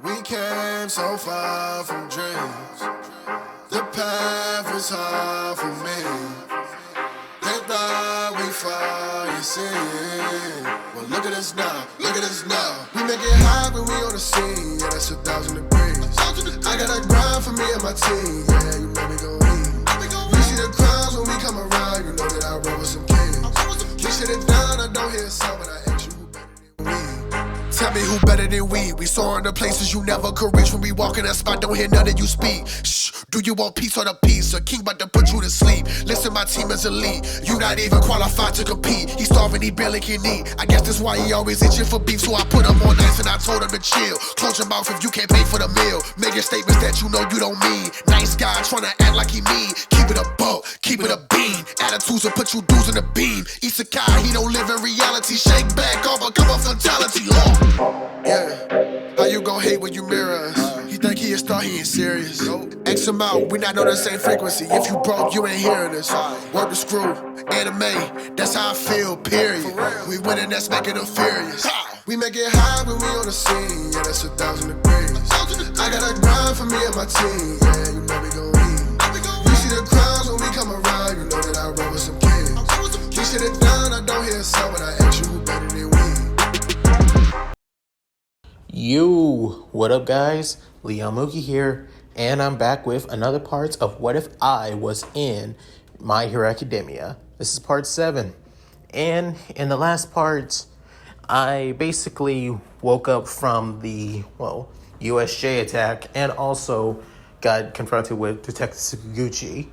We came so far from dreams. The path was hard for me. They thought we fall, you see. Well, look at us now, look at us now. We make it hot when we on the scene. Yeah, that's 1,000 degrees. I got a grind for me and my team. Yeah, you know we gon' eat. You see the crowds when we come around. You know that I roll with some kings. We sit it down, I don't hear a sound, but I ask you who better than we. Tell me who better than we. We soaring to places you never could reach. When we walk in that spot, don't hear none of you speak. Shh, do you want peace or the peace? A king about to put you to sleep. Listen, my team is elite. You not even qualified to compete. He starving, he barely can eat. I guess that's why he always itching for beef. So I put him on ice and I told him to chill. Close your mouth if you can't pay for the meal. Making statements that you know you don't mean. Nice guy trying to act like he mean. Keep it a buck, keep it a bean. Attitudes will put you dudes in the beam. Isekai, he don't live in reality. Shake back, all become a fatality. Yeah, how you gon' hate when you mirror us? He think he a star, he ain't serious. X him out, we not on the same frequency. If you broke, you ain't hearing us. Work the screw, anime, that's how I feel, period. We winning, that's making them furious. We make it high when we on the scene, yeah, that's 1,000 degrees. I got a grind for me and my team, yeah, you know we gon' eat. You see the crowds when we come around, you know that I roll with some kings. We sit it down, I don't hear a sound, but I ask you who better than we. Yo, what up guys? Mooky here, and I'm back with another part of What If I Was in My Hero Academia. This is part 7, and in the last part, I basically woke up from the, USJ attack, and also got confronted with Detective Sakaguchi,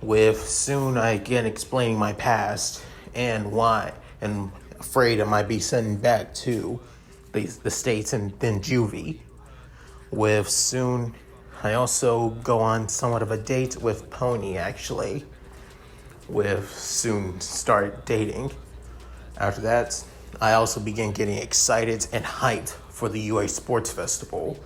with soon again explaining my past and why, and afraid I might be sent back to the States and then juvie. With soon, I also go on somewhat of a date with Pony, actually. With soon start dating. After that, I also begin getting excited and hyped for the UA Sports Festival.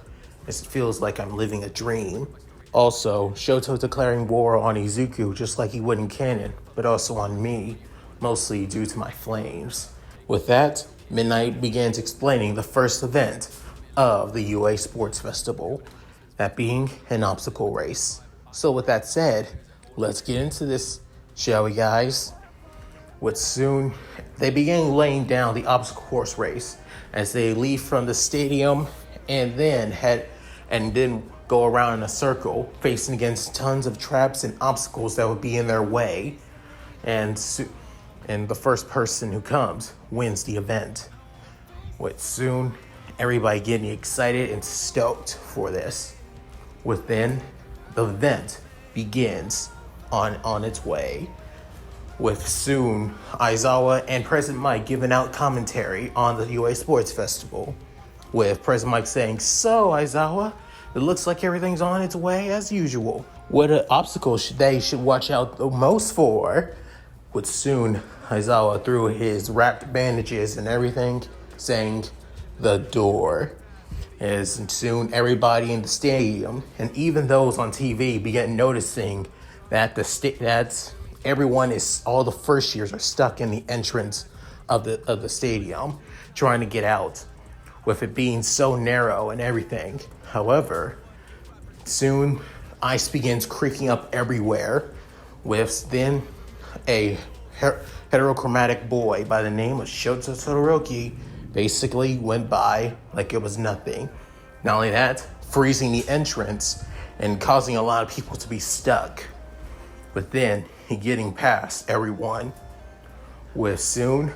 It feels like I'm living a dream. Also, Shoto declaring war on Izuku just like he would in canon, but also on me, mostly due to my flames. With that, Midnight begins explaining the first event of the UA Sports Festival, that being an obstacle race. So with that said, let's get into this, shall we guys? With soon, they begin laying down the obstacle course race as they leave from the stadium and then go around in a circle, facing against tons of traps and obstacles that would be in their way. And the first person who comes wins the event. With soon, everybody getting excited and stoked for this. Within, the event begins on its way. With soon, Aizawa and President Mike giving out commentary on the UA Sports Festival. With President Mike saying, "So, Aizawa, it looks like everything's on its way as usual. What obstacles should watch out the most for?" With soon, Aizawa through his wrapped bandages and everything, saying, "The door." As soon everybody in the stadium and even those on TV began noticing that all the first years are stuck in the entrance of the stadium, trying to get out, with it being so narrow and everything. However, soon ice begins creaking up everywhere, with then a heterochromatic boy by the name of Shoto Todoroki basically went by like it was nothing. Not only that, freezing the entrance and causing a lot of people to be stuck. But then he getting past everyone. With soon,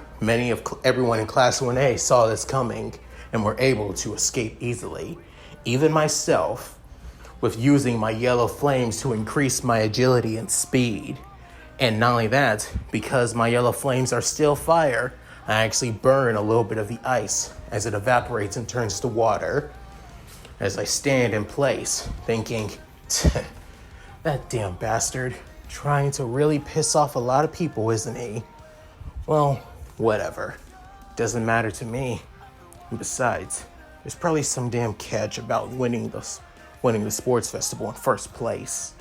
everyone in Class 1A saw this coming and were able to escape easily. Even myself, with using my yellow flames to increase my agility and speed. And not only that, because my yellow flames are still fire, I actually burn a little bit of the ice as it evaporates and turns to water. As I stand in place, thinking, that damn bastard, trying to really piss off a lot of people, isn't he? Well, whatever. Doesn't matter to me. And besides, there's probably some damn catch about winning the sports festival in first place.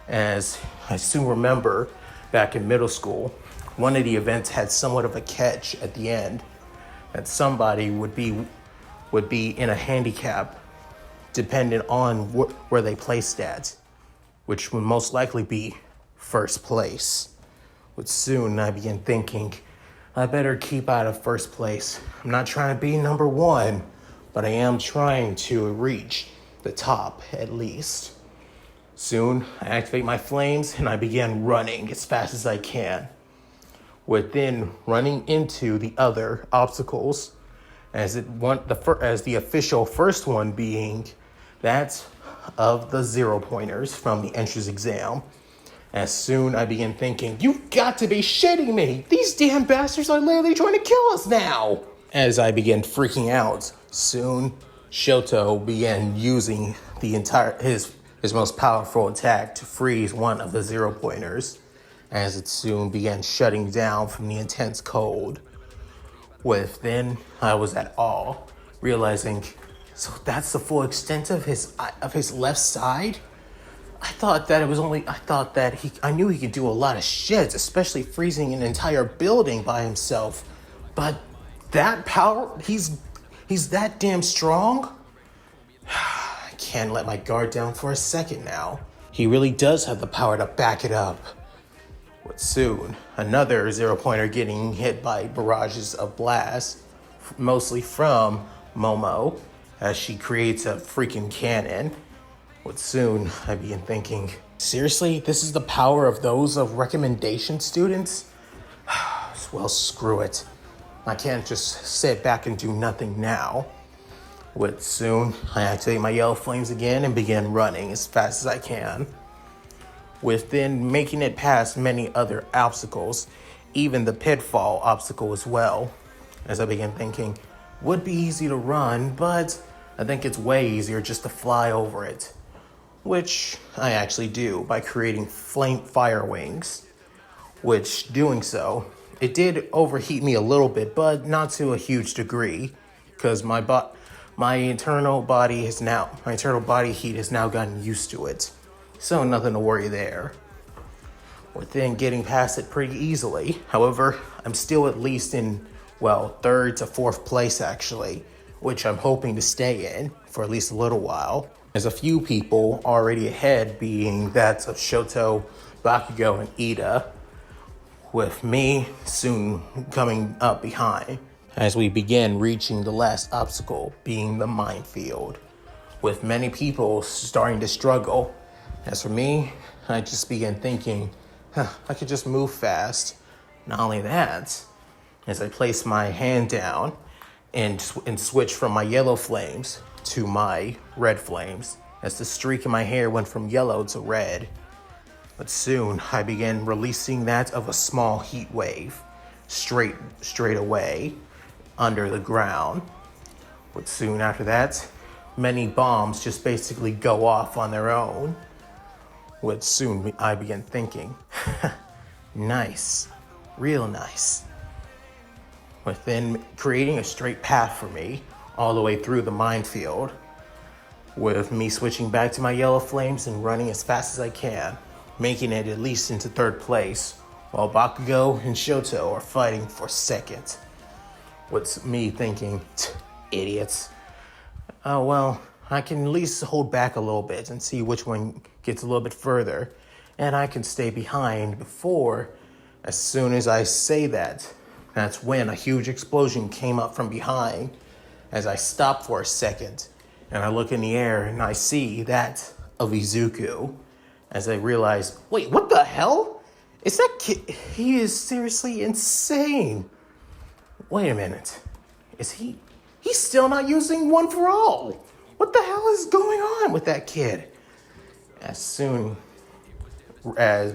As I soon remember, back in middle school, one of the events had somewhat of a catch at the end, that somebody would be would be in a handicap dependent on where they placed at, which would most likely be first place. But soon I began thinking, I better keep out of first place. I'm not trying to be number one, but I am trying to reach the top at least. Soon I activate my flames and I began running as fast as I can, within running into the other obstacles, as the official first one being that of the 0-pointers from the entrance exam. As soon I begin thinking, you've got to be shitting me! These damn bastards are literally trying to kill us now! As I began freaking out, soon Shoto began using his most powerful attack to freeze one of the 0-pointers, as it soon began shutting down from the intense cold. Then I was at awe, realizing, so that's the full extent of his left side? I knew he could do a lot of shit, especially freezing an entire building by himself. But that power, he's that damn strong? I can't let my guard down for a second now. He really does have the power to back it up. But soon, another 0-pointer getting hit by barrages of blast, mostly from Momo, as she creates a freaking cannon. But soon, I began thinking, seriously, this is the power of those of recommendation students? Well, screw it. I can't just sit back and do nothing now. But soon, I activate my yellow flames again and begin running as fast as I can, within making it past many other obstacles, even the pitfall obstacle as well. As I began thinking, would be easy to run, but I think it's way easier just to fly over it. Which I actually do by creating fire wings, which doing so, it did overheat me a little bit, but not to a huge degree, because my internal body heat has now gotten used to it. So nothing to worry there. Within getting past it pretty easily. However, I'm still at least in, third to fourth place actually, which I'm hoping to stay in for at least a little while. There's a few people already ahead, being that of Shoto, Bakugo, and Ida, with me soon coming up behind, as we begin reaching the last obstacle, being the minefield, with many people starting to struggle. As for me, I just began thinking, I could just move fast. Not only that, as I place my hand down and switch from my yellow flames to my red flames, as the streak in my hair went from yellow to red. But soon I began releasing that of a small heat wave straight away under the ground. But soon after that, many bombs just basically go off on their own. But soon I began thinking, nice, real nice. Within creating a straight path for me all the way through the minefield, with me switching back to my yellow flames and running as fast as I can, making it at least into third place, while Bakugo and Shoto are fighting for second. What's me thinking, idiots. Oh well, I can at least hold back a little bit and see which one gets a little bit further, and I can stay behind before. As soon as I say that, that's when a huge explosion came up from behind, as I stop for a second, and I look in the air and I see that of Izuku, as I realize, wait, what the hell? Is that kid? He is seriously insane. Wait a minute. He's still not using one for all. What the hell is going on with that kid? As soon as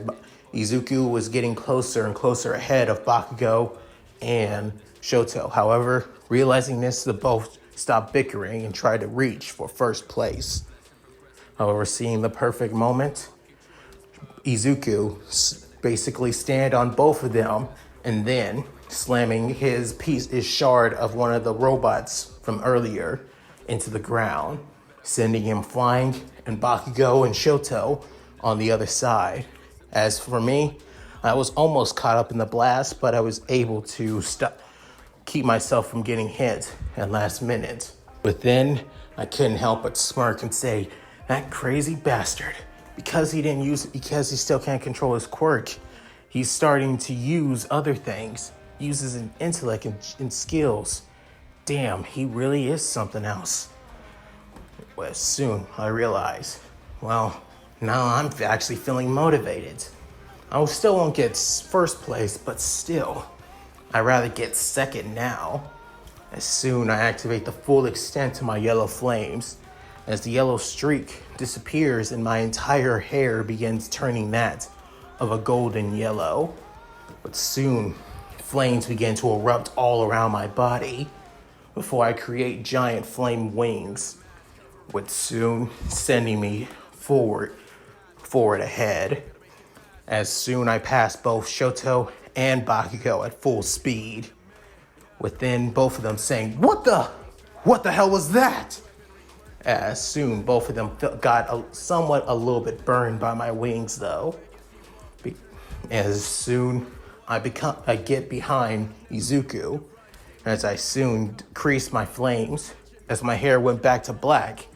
Izuku was getting closer and closer ahead of Bakugo and Shoto. However, realizing this, they both stopped bickering and tried to reach for first place. However, seeing the perfect moment, Izuku basically stand on both of them and then slamming his shard of one of the robots from earlier into the ground, sending him flying, and Bakugo and Shoto on the other side. As for me, I was almost caught up in the blast, but I was able to keep myself from getting hit at last minute. But then I couldn't help but smirk and say, that crazy bastard, because he still can't control his quirk, he's starting to use other things, uses an intellect and skills. Damn, he really is something else. Well, soon I realized, well, now I'm actually feeling motivated. I still won't get first place, but still, I'd rather get second now. As soon I activate the full extent to my yellow flames, as the yellow streak disappears and my entire hair begins turning that of a golden yellow. But soon, flames begin to erupt all around my body before I create giant flame wings, with soon sending me forward ahead. As soon I pass both Shoto and Bakugo at full speed, within both of them saying, what the hell was that? As soon both of them got a little bit burned by my wings though. As soon I get behind Izuku, as I soon decreased my flames, as my hair went back to black,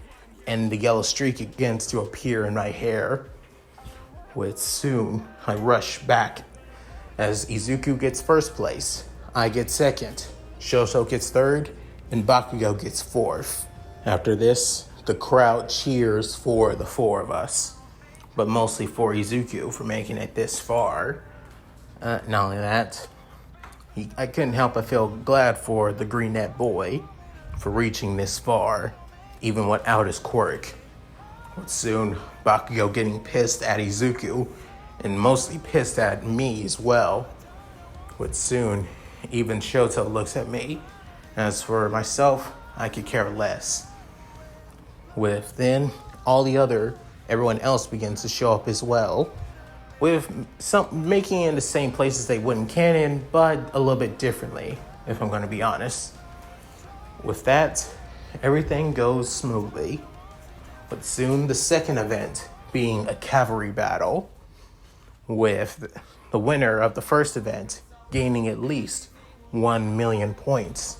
and the yellow streak begins to appear in my hair. With soon I rush back, as Izuku gets first place, I get second, Shoto gets third, and Bakugo gets fourth. After this, the crowd cheers for the four of us, but mostly for Izuku for making it this far. Not only that, I couldn't help but feel glad for the green-net boy for reaching this far, even without his quirk. But soon, Bakugo getting pissed at Izuku, and mostly pissed at me as well. But soon, even Shoto looks at me. As for myself, I could care less. With then, everyone else begins to show up as well, with some making it in the same places they would in canon, but a little bit differently, if I'm going to be honest. With that, everything goes smoothly. But soon the second event being a cavalry battle, with the winner of the first event gaining at least 1 million points,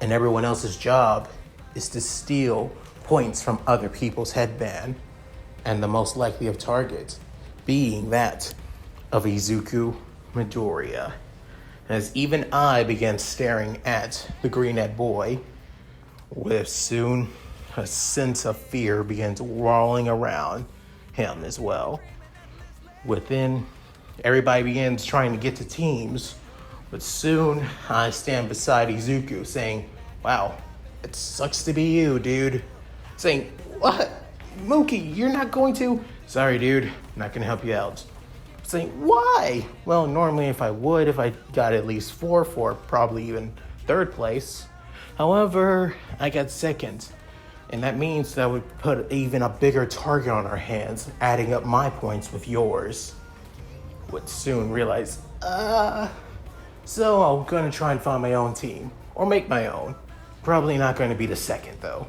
and everyone else's job is to steal points from other people's headband, and the most likely of targets being that of Izuku Midoriya. As even I began staring at the green-net boy, with soon a sense of fear begins rolling around him as well. Within, everybody begins trying to get to teams, but soon I stand beside Izuku saying, wow, it sucks to be you, dude. Saying, what? Mooky, you're not going to? Sorry, dude, not gonna help you out. Saying, why? Well, normally if I got at least 4 for probably even third place. However, I got second. And that means that would put even a bigger target on our hands, adding up my points with yours. Would soon realize, so I'm gonna try and find my own team, or make my own. Probably not gonna be the second though.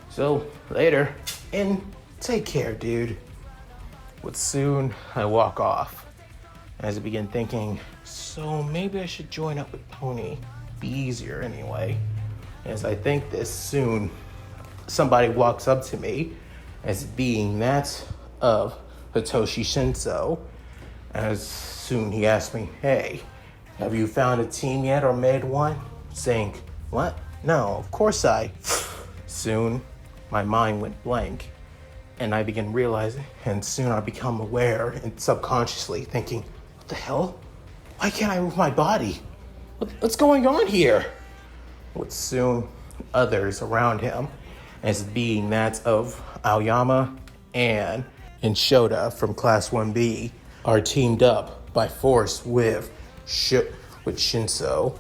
So, later, and take care, dude. But soon, I walk off, as I begin thinking, so maybe I should join up with Pony. Be easier anyway. As I think this, soon, somebody walks up to me, as being that of Hitoshi Shinso. As soon he asks me, hey, have you found a team yet or made one? Saying, what? No, of course I. Soon, my mind went blank, and I began realizing, and soon I become aware and subconsciously thinking, what the hell? Why can't I move my body? What's going on here? With soon others around him, as being that of Aoyama and Shota from Class 1B, are teamed up by force with Shinso.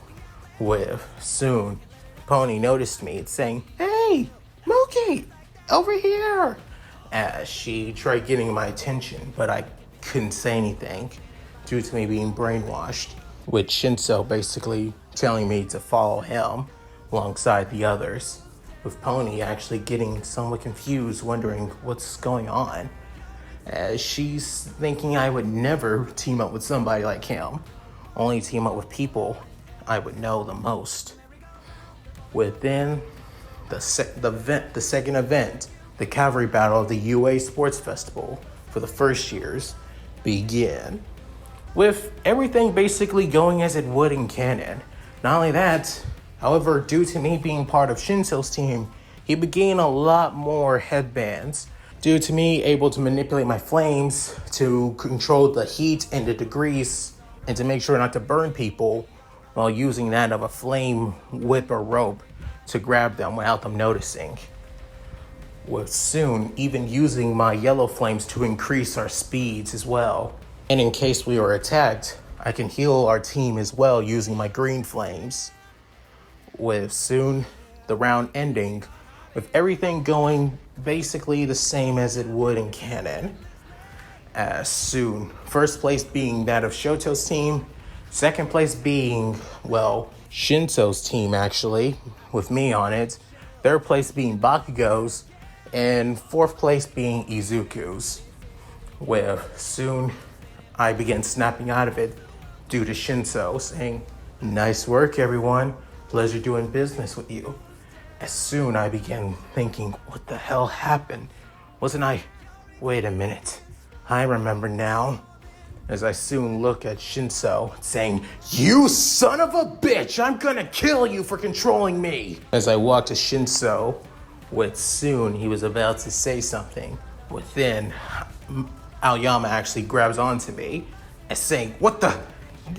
With soon, Pony noticed me and saying, hey, Mooky, over here! As she tried getting my attention, but I couldn't say anything due to me being brainwashed, with Shinso basically telling me to follow him alongside the others, with Pony actually getting somewhat confused, wondering what's going on, as she's thinking I would never team up with somebody like him, only team up with people I would know the most. Within the second event, the cavalry battle of the UA Sports Festival for the first years, begin. With everything basically going as it would in canon. Not only that, however, due to me being part of Shinso's team, he began a lot more headbands. Due to me able to manipulate my flames to control the heat and the degrees and to make sure not to burn people while using that of a flame whip or rope to grab them without them noticing. With soon even using my yellow flames to increase our speeds as well. And in case we are attacked, I can heal our team as well using my green flames. With soon the round ending, with everything going basically the same as it would in canon. As soon, first place being that of Shoto's team, second place being, well, Shinso's team actually, with me on it, third place being Bakugo's, and fourth place being Izuku's. With soon, I began snapping out of it due to Shinso saying, "Nice work, everyone. Pleasure doing business with you." As soon I began thinking, what the hell happened? Wait a minute. I remember now. As I soon look at Shinso saying, "You son of a bitch, I'm gonna kill you for controlling me." As I walked to Shinso, with soon he was about to say something. Within, Aoyama actually grabs onto me and saying,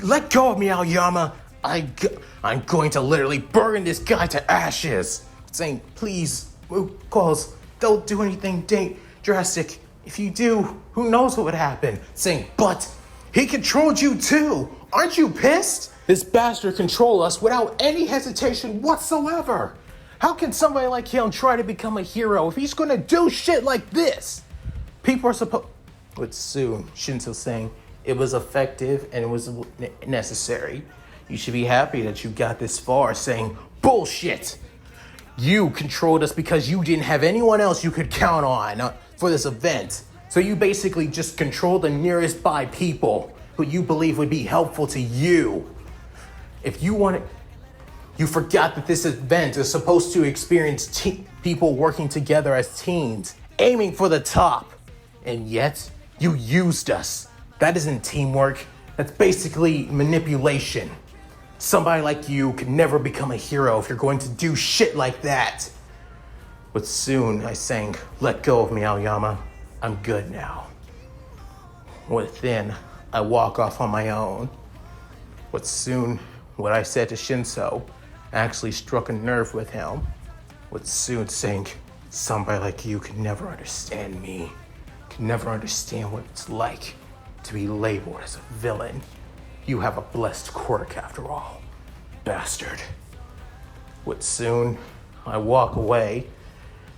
"Let go of me, Aoyama. I'm going to literally burn this guy to ashes." Saying, "Please, Calls, don't do anything drastic. If you do, who knows what would happen." Saying, "But he controlled you too. Aren't you pissed? This bastard controlled us without any hesitation whatsoever. How can somebody like him try to become a hero if he's gonna do shit like this? People are supposed..." With soon, Shinso saying, "It was effective and it was necessary. You should be happy that you got this far." Saying, "Bullshit. You controlled us because you didn't have anyone else you could count on for this event. So you basically just controlled the nearest by people who you believe would be helpful to you. If you want it, you forgot that this event is supposed to experience people working together as teams, aiming for the top. And yet, you used us. That isn't teamwork. That's basically manipulation. Somebody like you could never become a hero if you're going to do shit like that." But soon I sang, "Let go of me, Aoyama. I'm good now." Within, I walk off on my own. But soon, what I said to Shinso actually struck a nerve with him. With soon saying, "Somebody like you could never understand me. Could never understand what it's like to be labeled as a villain. You have a blessed quirk after all, bastard." With soon, I walk away,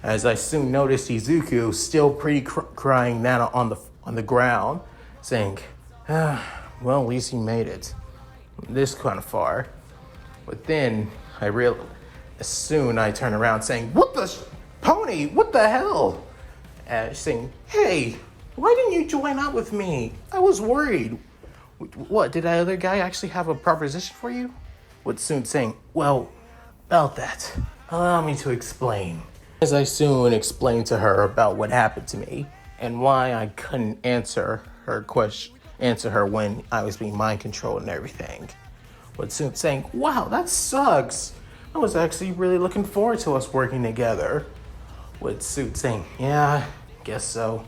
as I soon noticed Izuku still pretty crying down on the ground, saying, "Well, at least he made it this kind of far." But then I realized, as soon I turn around saying, "Pony, what the hell?" Saying, "Hey, why didn't you join up with me? I was worried. What, did that other guy actually have a proposition for you?" With soon saying, "Well, about that, allow me to explain." As I soon explained to her about what happened to me and why I couldn't answer her when I was being mind controlled and everything. With soon saying, "Wow, that sucks. I was actually really looking forward to us working together." With soon saying, "Yeah, guess so.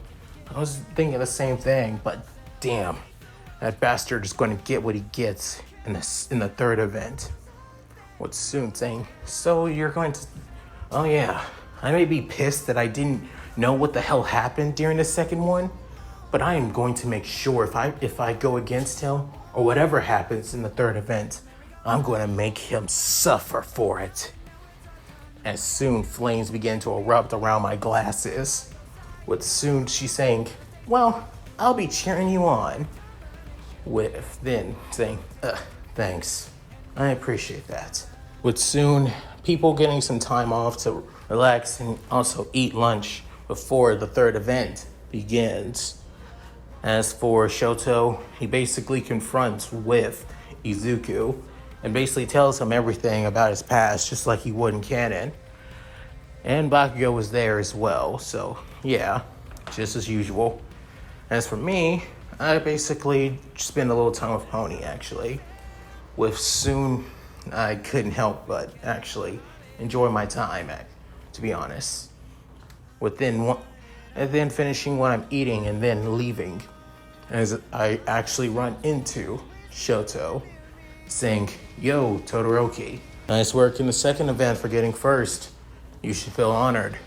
I was thinking the same thing, but damn. That bastard is going to get what he gets in the third event." With soon saying, "So you're going to..." "Oh yeah, I may be pissed that I didn't know what the hell happened during the second one, but I am going to make sure if I go against him or whatever happens in the third event, I'm going to make him suffer for it." As soon flames began to erupt around my glasses. With soon she saying, "Well, I'll be cheering you on." With then saying, "Thanks. I appreciate that." With soon people getting some time off to relax and also eat lunch before the third event begins. As for Shoto, he basically confronts with Izuku and basically tells him everything about his past, just like he would in canon. And Bakugo was there as well, so yeah, just as usual. As for me, I basically spend a little time with Pony, actually. With soon, I couldn't help but actually enjoy my time, to be honest. And then finishing what I'm eating and then leaving, as I actually run into Shoto, saying, "Yo, Todoroki, nice work in the second event for getting first. You should feel honored."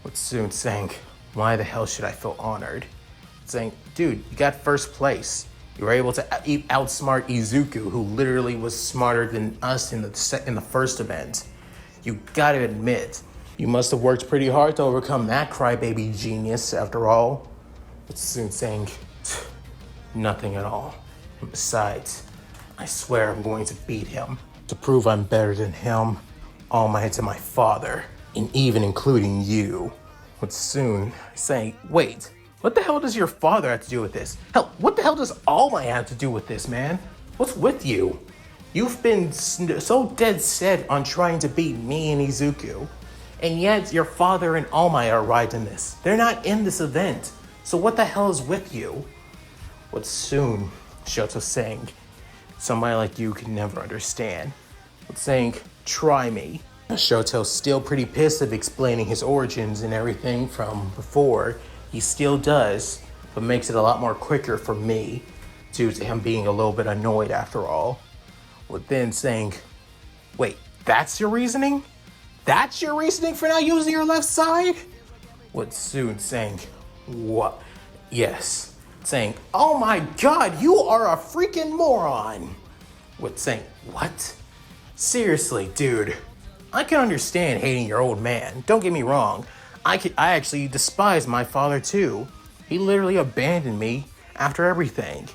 With Soon saying, "Why the hell should I feel honored?" Saying, "Dude, you got first place. You were able to outsmart Izuku, who literally was smarter than us in the first event. You gotta admit, you must have worked pretty hard to overcome that crybaby genius, after all." With Soon saying, "Nothing at all. And besides, I swear I'm going to beat him. To prove I'm better than him, All Might to my father, and even including you." With Soon saying, "Wait, what the hell does your father have to do with this? Hell, what the hell does All Might have to do with this, man? What's with you? You've been so dead set on trying to beat me and Izuku, and yet your father and All Might are right in this. They're not in this event, so what the hell is with you?" With Soon, Shoto saying, "Somebody like you can never understand." With saying, "Try me." Shoto's still pretty pissed of explaining his origins and everything from before. He still does, but makes it a lot more quicker for me, due to him being a little bit annoyed after all. With then saying, "Wait, that's your reasoning? That's your reasoning for not using your left side?" With Soon saying, "What? Yes." Saying, "Oh my god, you are a freaking moron." With saying, "What? Seriously, dude. I can understand hating your old man. Don't get me wrong. I actually despise my father too. He literally abandoned me after everything.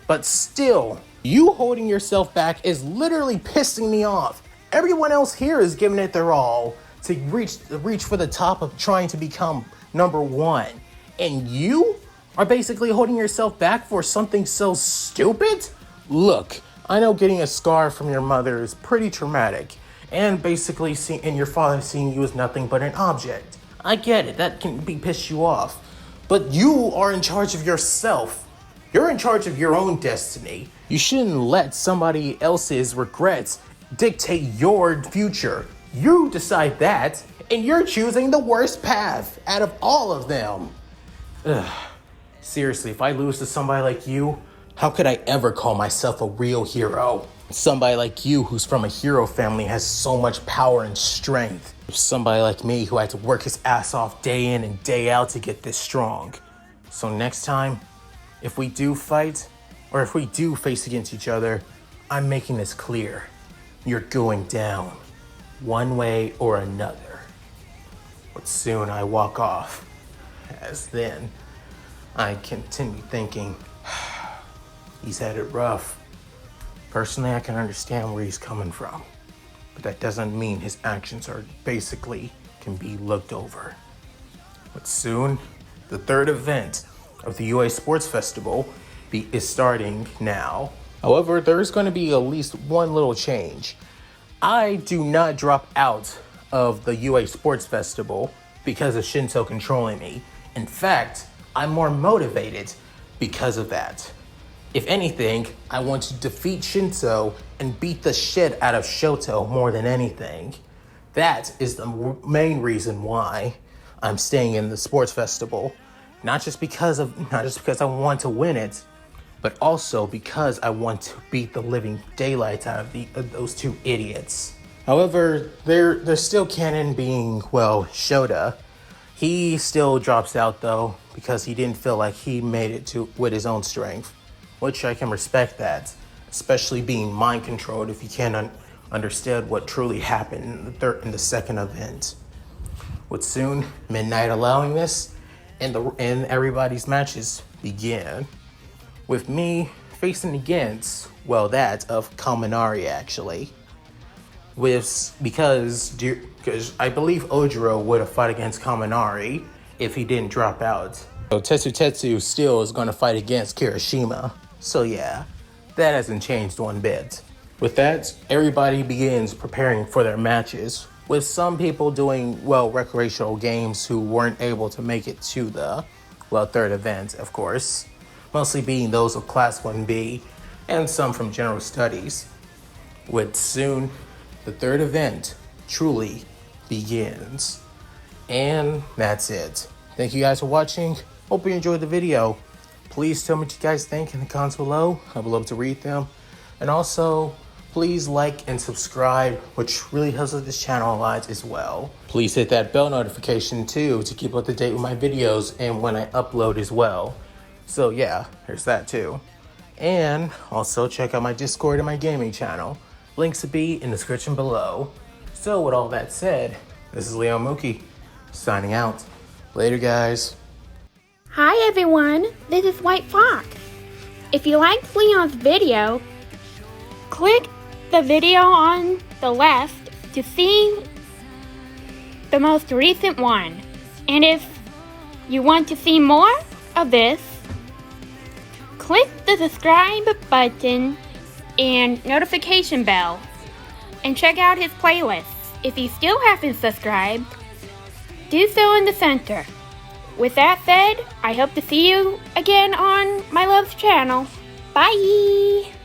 But still, you holding yourself back is literally pissing me off. Everyone else here is giving it their all to reach for the top of trying to become number one. And you are basically holding yourself back for something so stupid? Look, I know getting a scar from your mother is pretty traumatic, and basically and your father seeing you as nothing but an object. I get it, that can piss you off. But you are in charge of yourself. You're in charge of your own destiny. You shouldn't let somebody else's regrets dictate your future. You decide that, and you're choosing the worst path out of all of them." Ugh. Seriously, if I lose to somebody like you, how could I ever call myself a real hero? Somebody like you who's from a hero family has so much power and strength. Somebody like me who had to work his ass off day in and day out to get this strong. So next time, if we do fight, or if we do face against each other, I'm making this clear. You're going down, one way or another. But soon I walk off, as then I continue thinking, he's had it rough. Personally, I can understand where he's coming from, but that doesn't mean his actions are basically can be looked over. But soon, the third event of the UA Sports Festival is starting now. However, there's going to be at least one little change. I do not drop out of the UA Sports Festival because of Shinto controlling me. In fact, I'm more motivated because of that. If anything, I want to defeat Shinto and beat the shit out of Shoto more than anything. That is the main reason why I'm staying in the sports festival. Not just because I want to win it, but also because I want to beat the living daylights out of those two idiots. However, there's still canon being, well, Shota. He still drops out though, because he didn't feel like he made it with his own strength, which I can respect that, especially being mind controlled if you can't understand what truly happened in the second event. With soon midnight allowing this, and everybody's matches begin, with me facing against, well, that of Kaminari actually, because I believe Ojiro would have fought against Kaminari if he didn't drop out. So Tetsu still is going to fight against Kirishima. So yeah, that hasn't changed one bit. With that, everybody begins preparing for their matches, with some people doing, well, recreational games who weren't able to make it to the, well, third event, of course, mostly being those of Class 1B and some from General Studies, with soon the third event truly begins. And that's it. Thank you guys for watching. Hope you enjoyed the video. Please tell me what you guys think in the comments below. I would love to read them. And also, please like and subscribe, which really helps with this channel a lot as well. Please hit that bell notification too to keep up to date with my videos and when I upload as well. So yeah, there's that too. And also check out my Discord and my gaming channel. Links will be in the description below. So with all that said, this is Mooky signing out. Later, guys. Hi everyone, this is White Fox. If you liked Leon's video, click the video on the left to see the most recent one. And if you want to see more of this, click the subscribe button and notification bell and check out his playlists. If you still haven't subscribed, do so in the center. With that said, I hope to see you again on my love's channel. Bye!